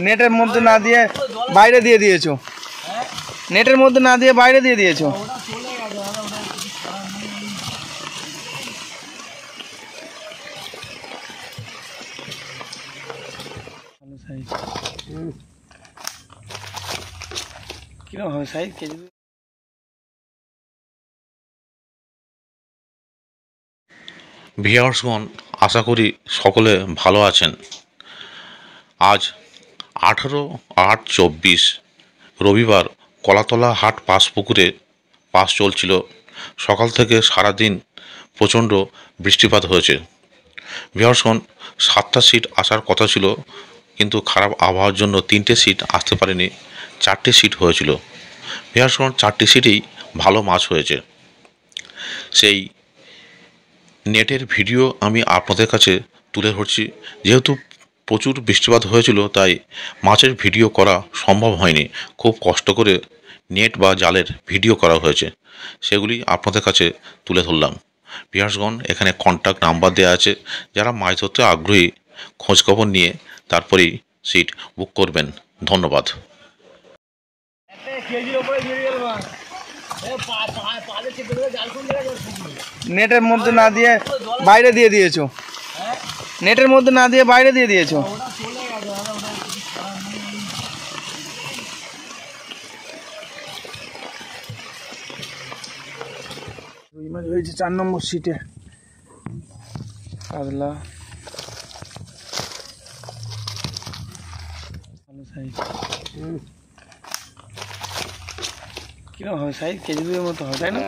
নেটের মধ্যে না দিয়ে বাইরে দিয়ে দিয়েছো, নেটের মধ্যে না দিয়ে বাইরে দিয়ে দিয়েছো। কিরকম হবে সাইজ কেজি? ভিউয়ার্সগণ, আশা করি সকলে ভালো আছেন। আজ 18/8/24 রবিবার কলাতলা হাট পাশপুকুরে পাস চলছিল। সকাল থেকে সারাদিন প্রচণ্ড বৃষ্টিপাত হয়েছে। ভিউয়ার্সগণ, 7টা সিট আসার কথা ছিল, কিন্তু খারাপ আবহাওয়ার জন্য 3টে সিট আসতে পারেনি, 4টে সিট হয়েছিল। ভিউয়ার্সগণ, 4টে সিটেই ভালো মাছ হয়েছে। সেই নেটের ভিডিও আমি আপনাদের কাছে তুলে ধরছি। যেহেতু প্রচুর বৃষ্টিপাত হয়েছিল, তাই মাছের ভিডিও করা সম্ভব হয়নি। খুব কষ্ট করে নেট বা জালের ভিডিও করা হয়েছে, সেগুলি আপনাদের কাছে তুলে ধরলাম। ভিউয়ার্সগণ, এখানে কন্ট্যাক্ট নাম্বার দেওয়া আছে। যারা মাছ ধরতে আগ্রহী, খোঁজখবর নিয়ে তারপরেই সিট বুক করবেন। ধন্যবাদ। নেটের মধ্যে না দিয়ে বাইরে দিয়ে দিয়েছো, নেটের মধ্যে না দিয়ে বাইরে দিয়ে দিয়েছো। রুই মাছ হয়েছে 4 নম্বর সিটে। কাতলা ভালো সাইজ। কিরকম হবে সাইজ? কেজি 2-এর মতো হয়, তাই না?